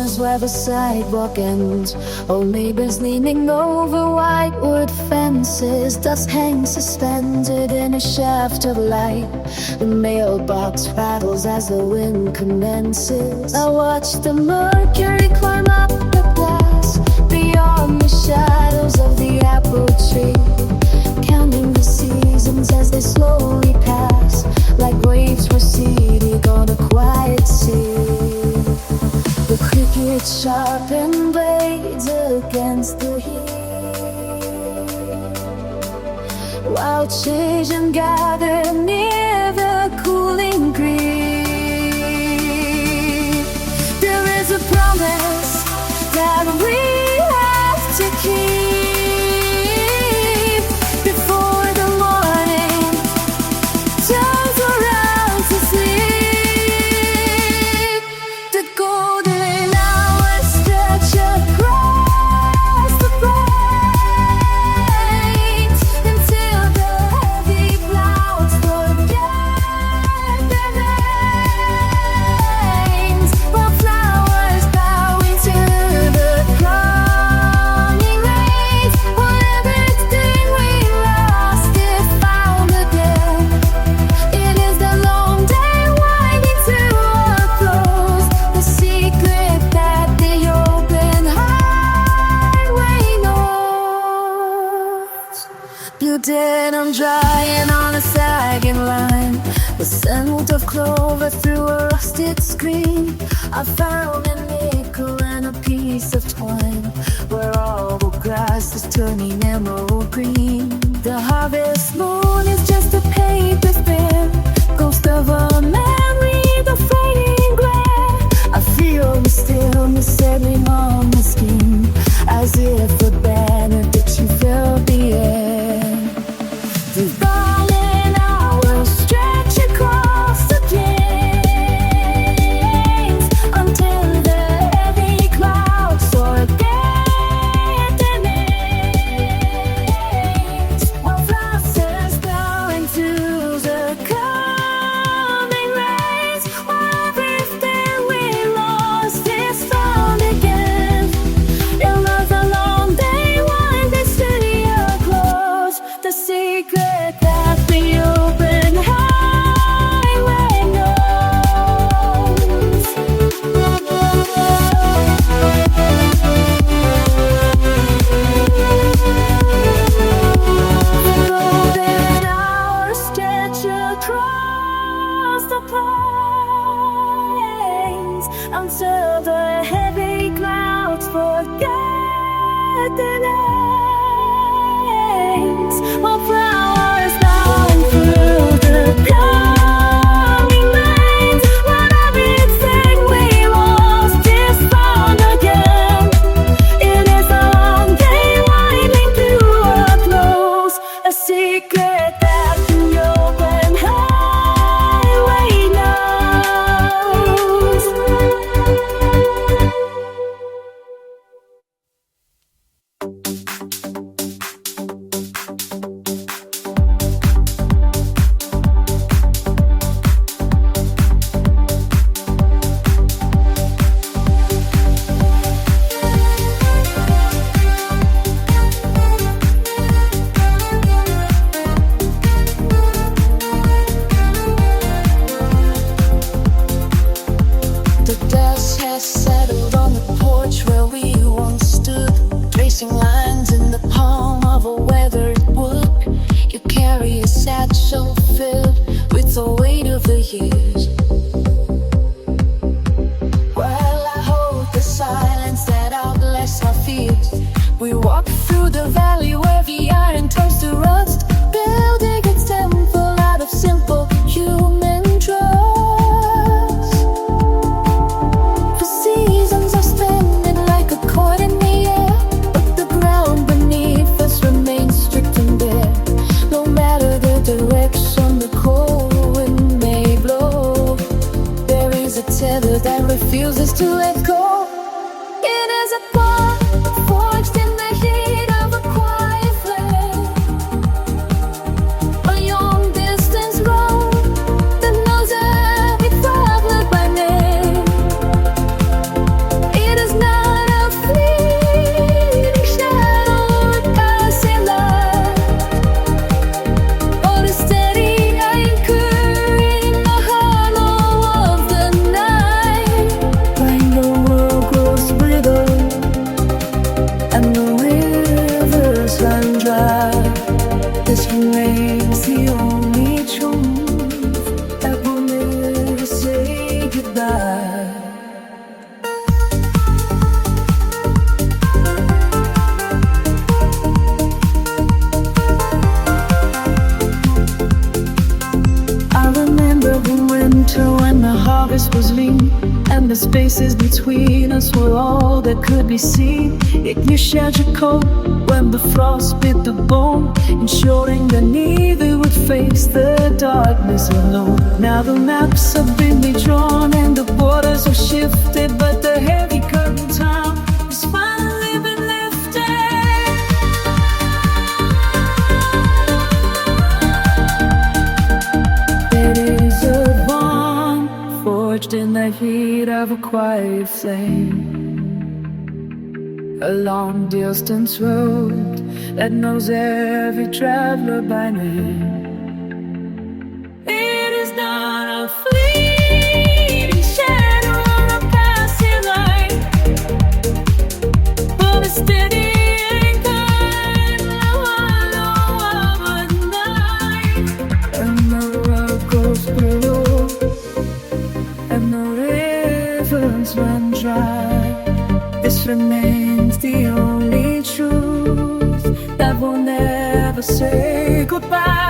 corners where the sidewalk ends. Old neighbors leaning over white wood fences. Dust hangs suspended in a shaft of light. The mailbox rattles as the wind commences. I watch the mercury climb up the glass, beyond the shadows of the apple tree, counting the seasons as they slowly pass, like waves receding on a quiet sea. The crickets sharpen blades against the heat, while children gather near the cooling green. There is a promise that we have to keep before the morning turns around to sleep. The golden hours stretch across the plains until the heavy clouds forget their names, while flowers bow into the coming rains. While everything we lost is found again. It is the long day winding to a close, the secret that the open highway knows. Blue denim drying on a sagging line, the scent of clover through a rusted screen. I found a nickel and a piece of twine, where all the grass is turning emerald green. The harvest moon is just a paper thin ghost of a memory, the fading glare. I feel the stillness settling on my skin, as if a benediction filled the air. The falling hours stretch across the plains until the heavy clouds forget their names, while flowers bow into the coming rains. While everything we lost is found again. It was a long day winding to a close, the secret that the open highway knows. The golden hours stretch across the plains until the heavy clouds forget their names, while flowers bound through the coming rains. While everything we lost is found again. It is a long day winding to a close, a secret that the open highway knows. The dust has settled on the porch where we once stood, tracing lines in the palm of a weathered wood. You carry a satchel filled with the weight of the years, while I hold the silence that outlasts our fears. We walk through the valley where the iron turns to rust, building its temple out of simple human trust. The seasons are spinning like a coin in the air, but the ground beneath us remains strict and bare. No matter the direction the cold wind may blow, there is a tether that refuses to let go. It is a bond forged in the heat of a quiet flame, a long distance road that knows every traveler by name. It remains the only truth that will never say goodbye. I remember the winter when the harvest was lean and the spaces between us were all that could be seen. Yet you shared your coat when the frost bit the bone, ensuring that neither would face the darkness alone. Now the maps have been redrawn and the borders have shifted, but the heavy curtain time has finally been lifted. It is a bond forged in the heat of a quiet flame, a long distance road that knows every traveler by name. It is not a fleeting shadow on a passing light, but a steady anchor in the hollow of a night. And the road goes below, and the rivers run dry. This remains the only truth that will never say goodbye.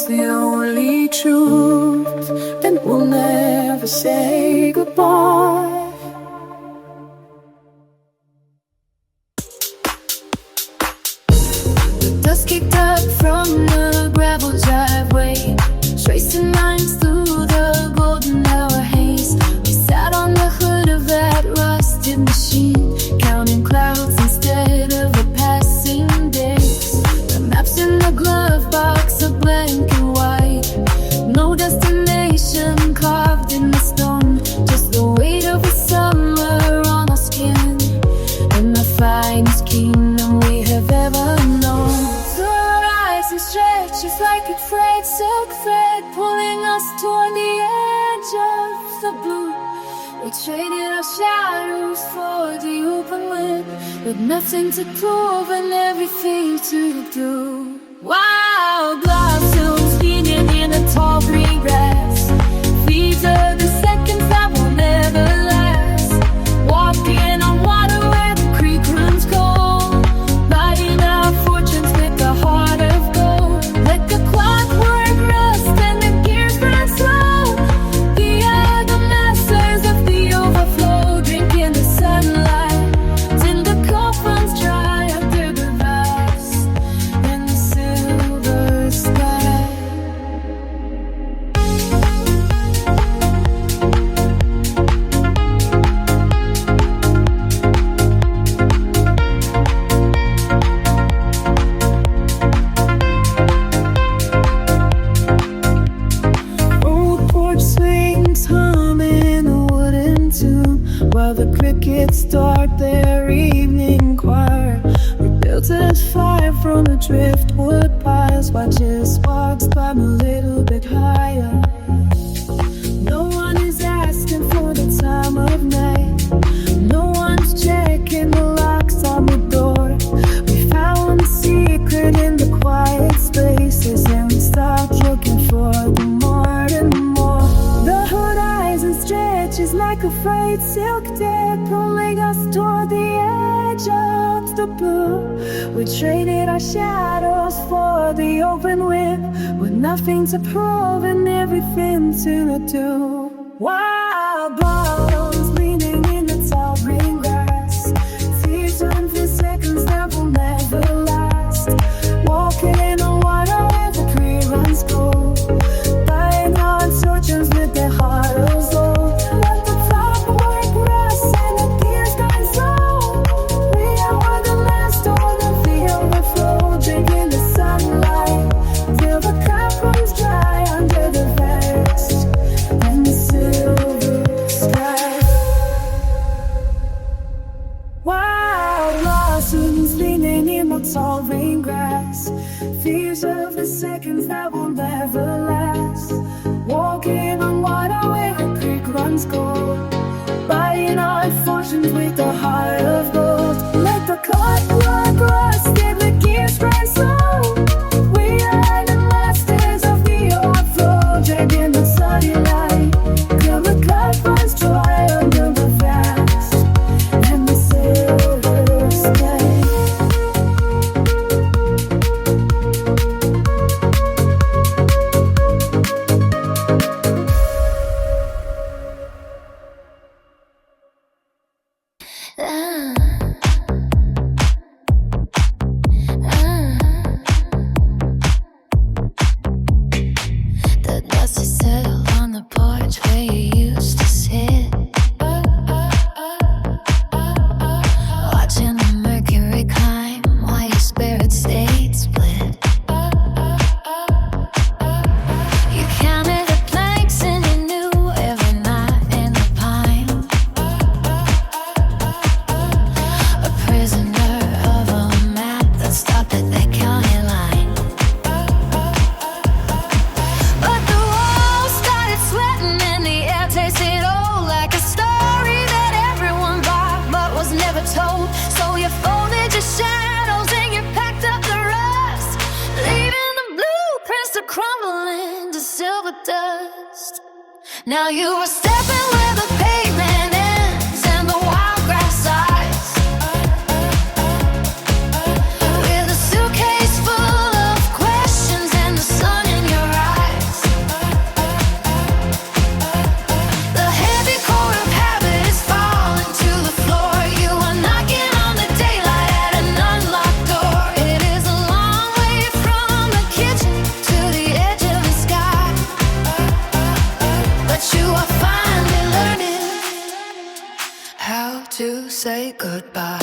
The only truth, and we'll never say goodbye. The dust kicked up from the gravel driveway, tracing lines through the golden hour haze. We sat on the hood of that rusted machine, counting clouds instead of the passing days. The maps in the glove box are blank and white, no destination carved in the stone, just the weight of the summer on our skin, in the finest kingdom we have ever known. The horizon stretches like a frayed silk thread, pulling us toward the edge of the blue. We traded our shadows for the open wind, with nothing to prove and everything to do. Wild blossoms leaning in the tall green grass, these are the seconds that will never last. Walking on water where the creek runs cold, lighting our fortunes with a heart of gold. Like a clockwork rust and the gears burn slow, we are the masters of the overflow, drinking the sunlight till the cup runs dry under the vast and the silver sky. Old porch swings humming a wooden tune, while the crickets start their evening choir. We built a fire from the driftwood piles, watching sparks climb a little bit higher. No one is asking for the time of night, no one's checking the locks on the door. We found the secret in the quiet spaces, and we stopped looking for the more and more. The horizon stretches like a frayed silk thread, pulling us toward the edge of the blue. We traded our shadows for the open wind, with nothing to prove and everything to do. Wild blossoms leaning in the tall green Wild blossoms leaning in the tall green grass, fears of the seconds that will never last. Walking on water where a creek runs cold, buying our fortunes with a heart of gold. Let the clockwork rust and the gears grind slow. We are the masters of the overflow, dragging the sunny light till the cloud runs dry under the vast, and the sailors stay. The dust is settled on the porch where you used to sit, watching the mercury climb while your spirit stayed split. You counted the planks and you knew every night in the pine, a prisoner of a map that stopped at the county line. But the walls started sweating and the air tasted old, like a story that everyone bought but was never told. So you folded your shadows and you packed up the rust, leaving the blueprints to crumble into silver dust. Now you were stepping where the pavement ends and the wild grass sighs, with a suitcase full of questions and the sun in your eyes. The heavy core of habit is falling to the floor. You are knocking on the daylight at an unlocked door. It is a long way from the kitchen to the edge of the sky, but you are finally learning how to say goodbye.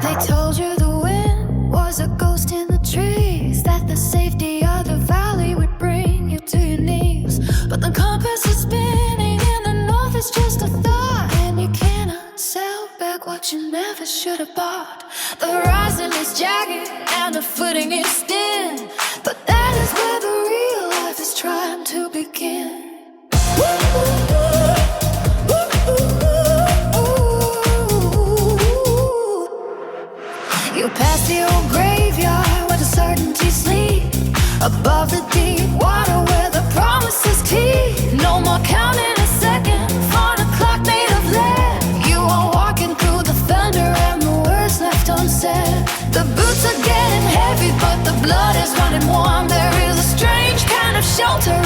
They told you the wind was a ghost in the trees, that the safety of the valley would bring you to your knees. But the compass is spinning and the north is just a thought, and you cannot sell back what you never should have bought. The horizon is jagged and the footing is thin, but that is where the real life is trying to begin. You pass the old graveyard where the certainty sleep, above the deep water where the promises keep. No more counting a second on a clock made of lead. You are walking through the thunder and the words left unsaid. The boots are getting heavy but the blood is running warm. There is a strange kind of shelter